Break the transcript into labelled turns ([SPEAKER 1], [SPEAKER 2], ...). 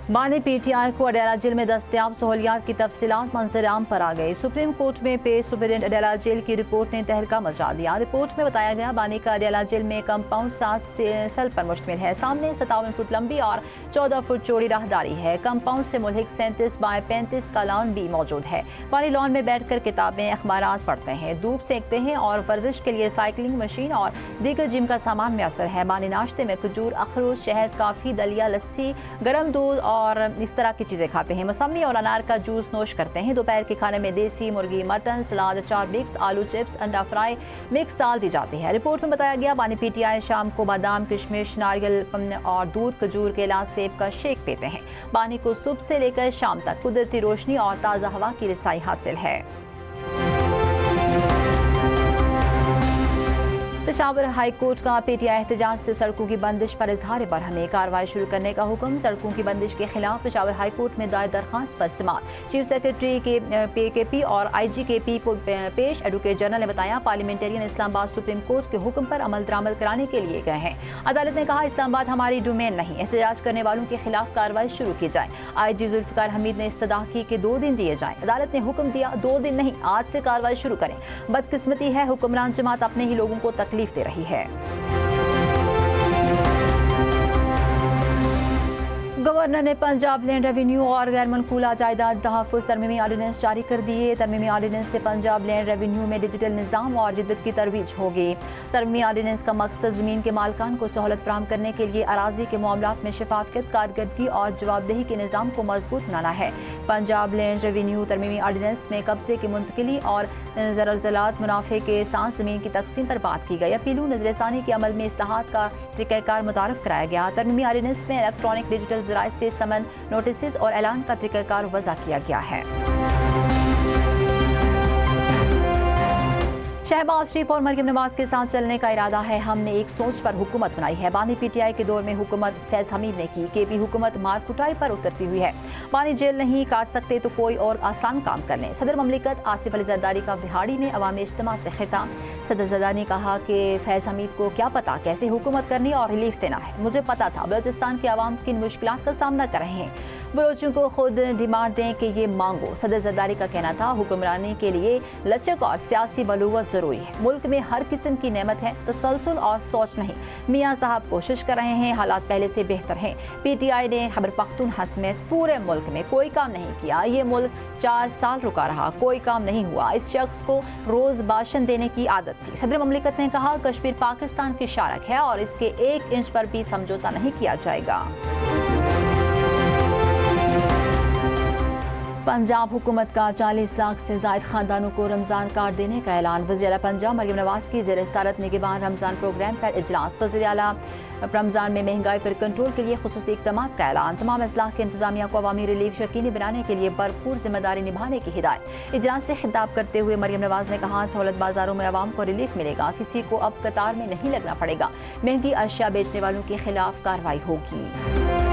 [SPEAKER 1] बानी PTI को अडेला jail में दस्तयाब सहूलियात की तफसीलात मंजर-ए-आम पर आ गई। सुप्रीम कोर्ट में पेश सुपरिटेंडेंट अडेला जेल की रिपोर्ट ने तहलका मचा दिया। रिपोर्ट में बताया गया बानी का अडेला जेल में कंपाउंड 7 सेल पर मुश्तमिल है। सामने 57 फुट लंबी और 14 फुट चौड़ी राहदारी है। कंपाउंड से मुल्हिक 37 बाय 35 का लॉन भी मौजूद है। बानी लॉन में बैठकर किताबें अखबारात पढ़ते हैं, धूप सेकते हैं और वर्जिश के लिए साइकिलिंग मशीन और दीगर जिम का सामान मैसर है। बानी नाश्ते में खजूर, अखरोट, शहद, काफ़ी, दलिया, लस्सी, गर्म दूध और इस तरह की चीज़ें खाते हैं। मौसमी और अनार का जूस नोश करते हैं। दोपहर के खाने में देसी मुर्गी, मटन, सलाद, अचार मिक्स, आलू चिप्स, अंडा फ्राई मिक्स दाल दी जाती है। रिपोर्ट में बताया गया बानी PTI शाम को बादाम, किशमिश, नारियल और दूध, खजूर के अलावा सेब का शेक पीते हैं। बानी को सुबह से लेकर शाम तक कुदरती रोशनी और ताज़ा हवा की रसाई हासिल है। पेशावर हाई कोर्ट का PTI एहतजाज से सड़कों की बंदिश पर इजहार बरहमी, कार्रवाई शुरू करने का हुक्म। सड़कों की बंदिश के खिलाफ पेशावर हाई कोर्ट में दायर दरखास्त पर समाअत। चीफ सेक्रेटरी के KP और IG KP पेश एडवोकेट जनरल ने बताया पार्लियामेंटेरियन इस्लामाबाद सुप्रीम कोर्ट के हुक्म पर अमल दरामद कराने के लिए गए हैं। अदालत ने कहा इस्लामाबाद हमारी डोमेन नहीं, एहतजाज करने वालों के खिलाफ कार्रवाई शुरू की जाए। IG जुल्फिकार हमीद ने इस्तदा की कि 2 दिन दिए जाएं। अदालत ने हुक्म दिया 2 दिन नहीं, आज से कार्रवाई शुरू करें। बदकिस्मती है हुक्मरान जमात अपने ही लोगों को तकलीफ दे रही है। गवर्नर ने पंजाब लैंड रेवेन्यू और गैर मनकूला जायदाद तहफ़्फ़ुज़ तरमीमी आर्डिनेंस जारी कर दिए। तरमीमी आर्डिनेंस से पंजाब लैंड रेवेन्यू में डिजिटल निज़ाम और जिद्दत की तरवीज होगी। तरमीमी आर्डिनेंस का मकसद ज़मीन के मालकान को सहूलत फराहम करने के लिए अराजी के मामलात में शफाफियत, कारकर्दगी और जवाबदेही के निज़ाम को मजबूत बनाना है। पंजाब लैंड रेवेन्यू तरमीमी आर्डिनेंस में कब्जे की मुंतकिली और ज़राज़लात मुनाफे के साथ ज़मीन की तकसीम पर बात की गई। अपीलू नज़रसानी के अमल में इस्लाहात का तरीक़ाकार मुतारफ़ कराया गया। तरमीमी आर्डिनेंस में इलेक्ट्रॉनिक डिजिटल ज़राए से समन, नोटिस और ऐलान का तरीक़ाकार वज़ा किया गया है। शहबाज शरीफ और मरियम नवाज के साथ चलने का इरादा है। हमने एक सोच पर हुकूमत बनाई है। बानी PTI के दौर में हुकूमत फैज़ हमीद ने की। KP हुकूमत मार कुटाई पर उतरती हुई है। बानी जेल नहीं काट सकते तो कोई और आसान काम कर लें। सदर ममलिकत आसिफ अली जरदारी का बिहाड़ी में अवामी इज्तिमा से खिताब। सदर जरदारी ने कहा कि फैज़ हमीद को क्या पता कैसे हुकूमत करनी और रिलीफ देना है। मुझे पता था बलोचिस्तान के अवाम किन मुश्किलात का सामना कर रहे हैं। बलोचों को खुद डिमांड दें कि ये मांगो। सदर जरदारी का कहना था हुक्मरानी के लिए लचक और सियासी बलूवत जरूरी है। मुल्क में हर किस्म की नेमत है, तसलसल और सोच नहीं। मियाँ साहब कोशिश कर रहे हैं, हालात पहले से बेहतर हैं। PTI ने खैबर पख्तूनख्वा समेत पूरे मुल्क में कोई काम नहीं किया। ये मुल्क 4 साल रुका रहा, कोई काम नहीं हुआ। इस शख्स को रोज भाषण देने की आदत थी। सदर ममलिकत ने कहा कश्मीर पाकिस्तान की शारक है और इसके 1 इंच पर भी समझौता नहीं किया जाएगा। पंजाब हुकूमत का 40 लाख से ज़ायद खानदानों को रमज़ान कार्ड देने का ऐलान। वज़ीर आला पंजाब मरियम नवाज की ज़ेर सदारत निगहबान रमज़ान प्रोग्राम पर इजलास। वज़ीर आला रमज़ान में महंगाई पर कंट्रोल के लिए खुसूसी इक़दामात का ऐलान। तमाम अज़लाह के इंतज़ामिया को अवामी रिलीफ यकीनी बनाने के लिए भरपूर जिम्मेदारी निभाने की हिदायत। इजलास से खिताब करते हुए मरियम नवाज ने कहा सहूलत बाजारों में आवाम को रिलीफ मिलेगा, किसी को अब कतार में नहीं लगना पड़ेगा। महंगी अशिया बेचने वालों के खिलाफ कार्रवाई होगी।